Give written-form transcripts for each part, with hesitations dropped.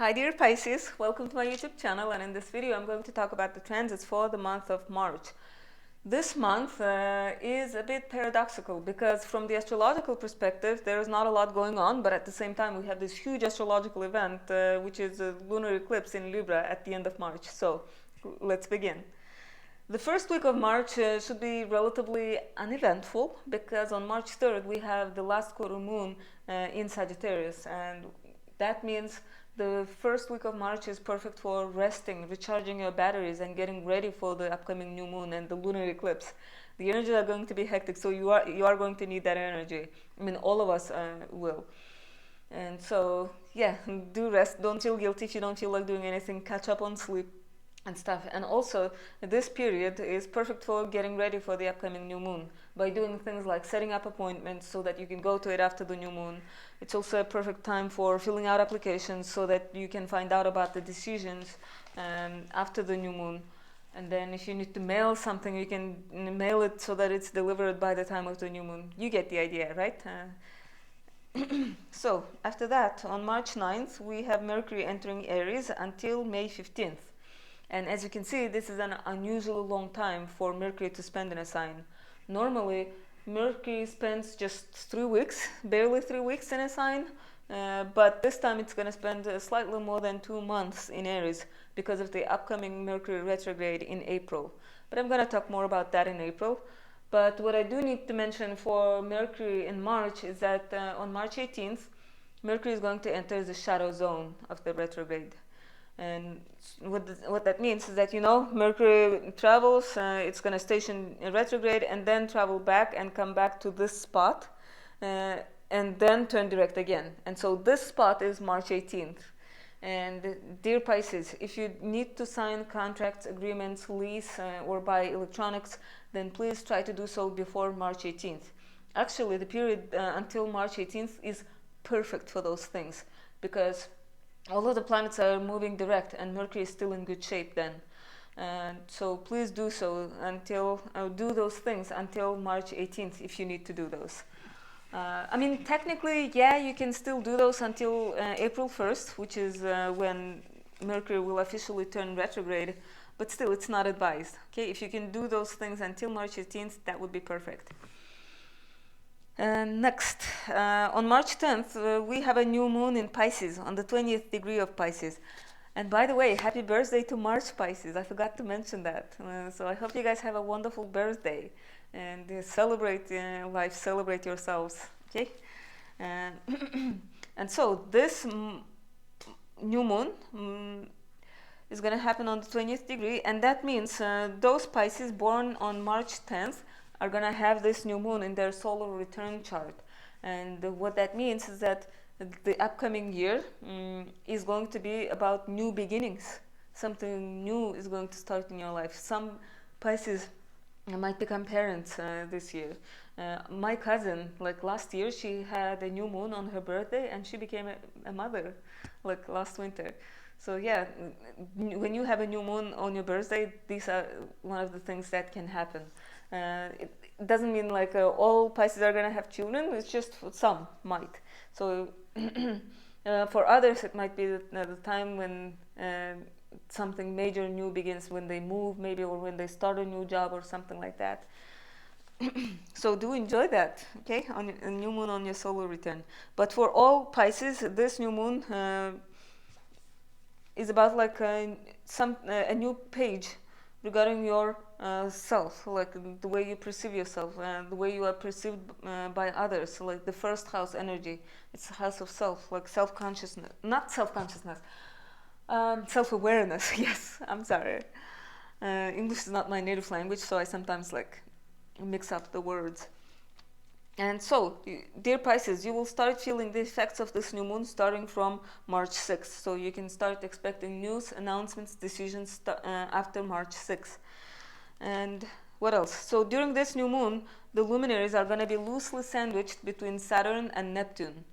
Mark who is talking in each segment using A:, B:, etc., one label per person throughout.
A: Hi dear Pisces, welcome to my YouTube channel, and in this video I'm going to talk about the transits for the month of March. This month is a bit paradoxical because from the astrological perspective there is not a lot going on, but at the same time we have this huge astrological event which is a lunar eclipse in Libra at the end of March. So let's begin. The first week of March should be relatively uneventful because on March 3rd we have the last quarter moon in Sagittarius, and that means the first week of March is perfect for resting, recharging your batteries, and getting ready for the upcoming new moon and the lunar eclipse. The energies are going to be hectic, so you are going to need that energy. I mean, all of us will. And so, yeah, do rest. Don't feel guilty if you don't feel like doing anything. Catch up on sleep and stuff. And also, this period is perfect for getting ready for the upcoming new moon by doing things like setting up appointments so that you can go to it after the new moon. It's also a perfect time for filling out applications so that you can find out about the decisions after the new moon. And then if you need to mail something, you can mail it so that it's delivered by the time of the new moon. You get the idea, right? So after that, on March 9th, we have Mercury entering Aries until May 15th. And as you can see, this is an unusually long time for Mercury to spend in a sign. Normally, Mercury spends just 3 weeks, barely 3 weeks in a sign, but this time it's going to spend slightly more than 2 months in Aries because of the upcoming Mercury retrograde in April. But I'm going to talk more about that in April. But what I do need to mention for Mercury in March is that on March 18th, Mercury is going to enter the shadow zone of the retrograde. And what that means is that, Mercury travels, it's going to station in retrograde and then travel back and come back to this spot and then turn direct again. And so this spot is March 18th. And dear Pisces, if you need to sign contracts, agreements, lease, or buy electronics, then please try to do so before March 18th. Actually, the period until March 18th is perfect for those things because all of the planets are moving direct and Mercury is still in good shape then. So please do so do those things until March 18th if you need to do those. I mean, technically, yeah, you can still do those until April 1st, which is when Mercury will officially turn retrograde, but still, it's not advised. Okay, if you can do those things until March 18th, that would be perfect. Next, on March 10th, we have a new moon in Pisces, on the 20th degree of Pisces. And by the way, happy birthday to March, Pisces. I forgot to mention that. So I hope you guys have a wonderful birthday. And celebrate life, celebrate yourselves, okay? And so this new moon is going to happen on the 20th degree, and that means those Pisces born on March 10th are going to have this new moon in their solar return chart. And what that means is that the upcoming year is going to be about new beginnings. Something new is going to start in your life. Some Pisces might become parents this year. My cousin, like last year, she had a new moon on her birthday and she became a mother, like last winter. So yeah, when you have a new moon on your birthday, these are one of the things that can happen. It doesn't mean like all Pisces are going to have children, it's just some might. So for others it might be the time when something major new begins, when they move maybe, or when they start a new job or something like that. So do enjoy that, okay, on a new moon on your solar return. But for all Pisces, this new moon is about like a new page regarding your self, like the way you perceive yourself, the way you are perceived by others. So like the first house energy, it's the house of self, like self-consciousness, not self-consciousness, self-awareness. Yes, I'm sorry. English is not my native language, so I sometimes like mix up the words. And so, dear Pisces, you will start feeling the effects of this new moon starting from March 6th. So you can start expecting news, announcements, decisions after March 6th. And what else? So during this new moon, the luminaries are going to be loosely sandwiched between Saturn and Neptune.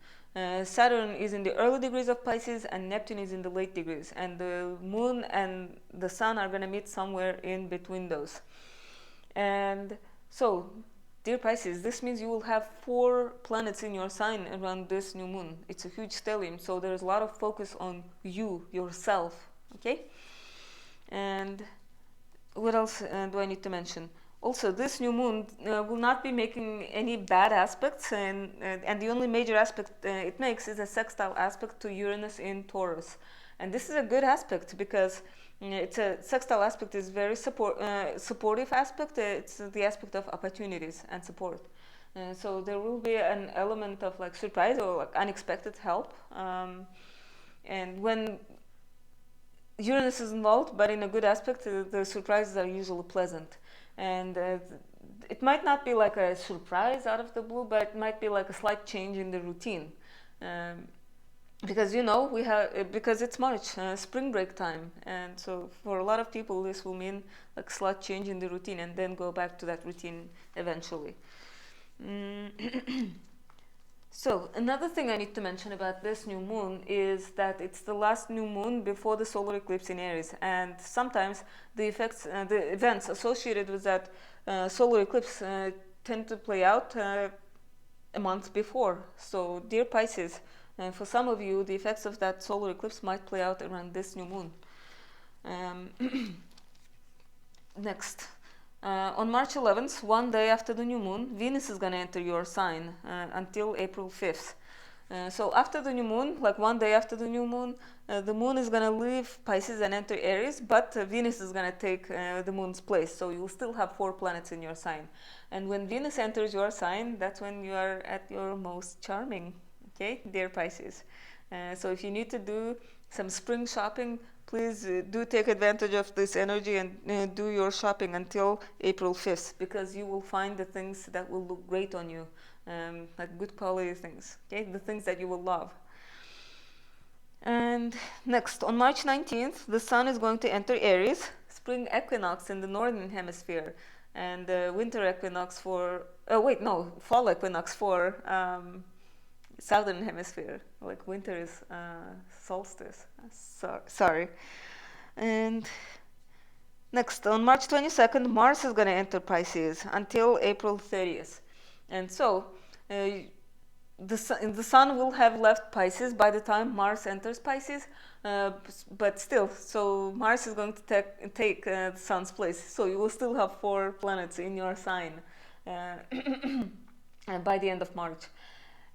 A: Saturn is in the early degrees of Pisces and Neptune is in the late degrees. And the moon and the sun are going to meet somewhere in between those. And so Dear Pisces, this means you will have 4 planets in your sign around this new moon. It's a huge stellium, so there's a lot of focus on you, yourself, okay? And what else do I need to mention? Also, this new moon will not be making any bad aspects, and the only major aspect it makes is a sextile aspect to Uranus in Taurus. And this is a good aspect because it's a sextile aspect is very supportive aspect. It's the aspect of opportunities and support. So there will be an element of like surprise or like unexpected help. And when Uranus is involved, but in a good aspect, the surprises are usually pleasant. And it might not be like a surprise out of the blue, but it might be like a slight change in the routine. Because we have because it's March, spring break time, and so for a lot of people this will mean like slight change in the routine and then go back to that routine eventually. So another thing I need to mention about this new moon is that it's the last new moon before the solar eclipse in Aries, and sometimes the events associated with that solar eclipse tend to play out a month before. So dear Pisces, for some of you the effects of that solar eclipse might play out around this new moon. Next. On March 11th, one day after the new moon, Venus is going to enter your sign until April 5th. So after the new moon, like one day after the new moon, the moon is going to leave Pisces and enter Aries, but Venus is going to take the moon's place. So you will still have 4 planets in your sign. And when Venus enters your sign, that's when you are at your most charming, okay, dear Pisces. So if you need to do some spring shopping, please do take advantage of this energy and do your shopping until April 5th, because you will find the things that will look great on you, like good quality things, okay? The things that you will love. And next, on March 19th, the sun is going to enter Aries, spring equinox in the northern hemisphere, and winter equinox for, fall equinox for southern hemisphere. Like winter is solstice. Sorry. And next, on March 22nd, Mars is going to enter Pisces until April 30th. And so the sun will have left Pisces by the time Mars enters Pisces, but still, so Mars is going to take the sun's place. So you will still have 4 planets in your sign by the end of March.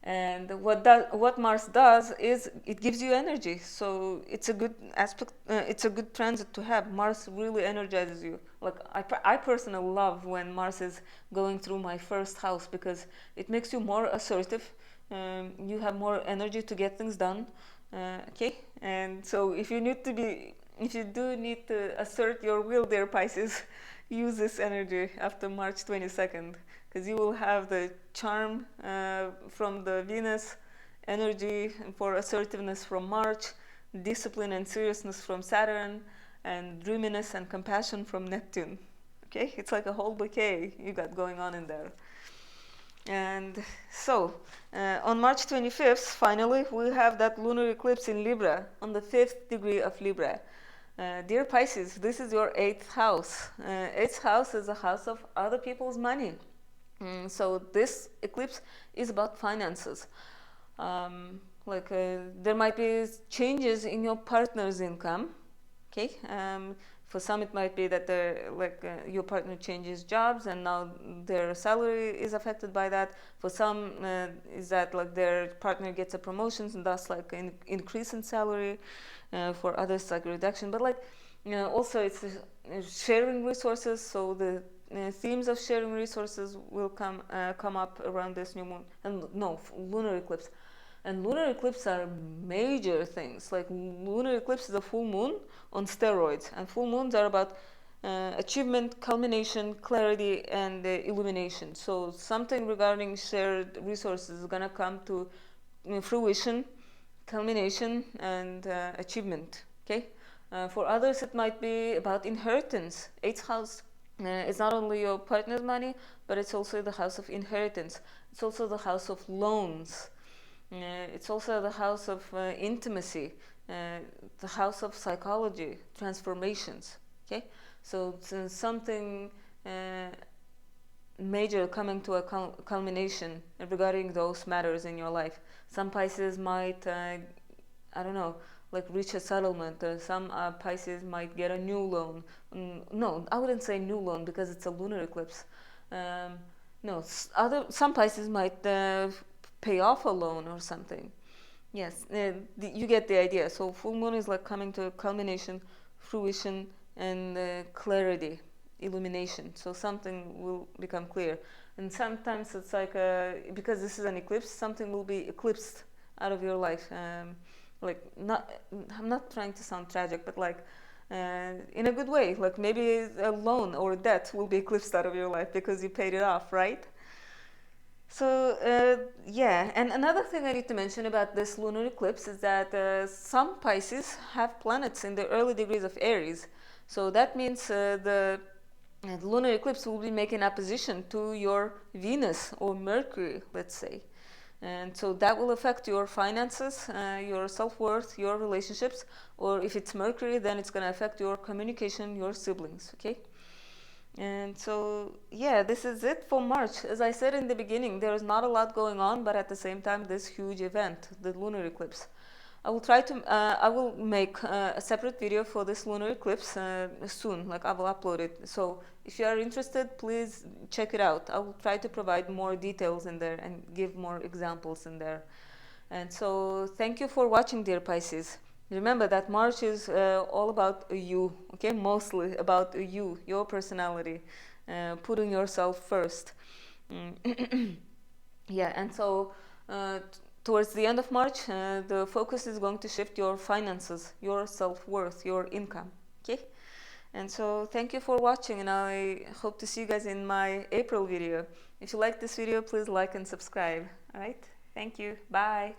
A: And what Mars does is it gives you energy. So it's a good aspect. It's a good transit to have. Mars really energizes you. Like I personally love when Mars is going through my first house, because it makes you more assertive. You have more energy to get things done. Okay. And so if you do need to assert your will, there, Pisces, use this energy after March 22nd. Because you will have the charm from the Venus, energy for assertiveness from March, discipline and seriousness from Saturn, and dreaminess and compassion from Neptune. Okay, it's like a whole bouquet you got going on in there. And so, on March 25th, finally, we have that lunar eclipse in Libra, on the 5th degree of Libra. Dear Pisces, this is your 8th house. 8th house is a house of other people's money. So this eclipse is about finances. There might be changes in your partner's income. Okay. For some, it might be that your partner changes jobs and now their salary is affected by that. For some, is that like their partner gets a promotion and thus like an increase in salary. For others, like reduction. But also it's sharing resources. So the themes of sharing resources will come up around this new moon and lunar eclipse. And lunar eclipse are major things. Like lunar eclipse is a full moon on steroids, and full moons are about achievement, culmination, clarity, and illumination. So something regarding shared resources is gonna come to fruition, culmination, and achievement. Okay. For others, it might be about inheritance. 8th house. It's not only your partner's money, but it's also the house of inheritance. It's also the house of loans. It's also the house of intimacy, the house of psychology, transformations. Okay, so it's something major coming to a culmination regarding those matters in your life. Some Pisces might, I don't know, like reach a settlement. Some Pisces might get a new loan. No, I wouldn't say new loan because it's a lunar eclipse. Um, no, some Pisces might pay off a loan or something. Yes, you get the idea. So full moon is like coming to a culmination, fruition, and clarity, illumination. So something will become clear. And sometimes it's like because this is an eclipse, something will be eclipsed out of your life. Like not, I'm not trying to sound tragic, but like in a good way. Like maybe a loan or debt will be eclipsed out of your life because you paid it off, right? So yeah, and another thing I need to mention about this lunar eclipse is that some Pisces have planets in the early degrees of Aries. So that means the lunar eclipse will be making opposition to your Venus or Mercury, let's say. And so that will affect your finances, your self-worth, your relationships, or if it's Mercury, then it's going to affect your communication, your siblings, okay? And so, yeah, this is it for March. As I said in the beginning, there is not a lot going on, but at the same time, this huge event, the lunar eclipse. I will make a separate video for this lunar eclipse soon, like I will upload it. So if you are interested, please check it out. I will try to provide more details in there and give more examples in there. And so thank you for watching, dear Pisces. Remember that March is all about you, okay? Mostly about you, your personality, putting yourself first. Yeah, and so towards the end of March, the focus is going to shift your finances, your self-worth, your income, okay? And so thank you for watching, and I hope to see you guys in my April video. If you like this video, please like and subscribe, all right? Thank you. Bye.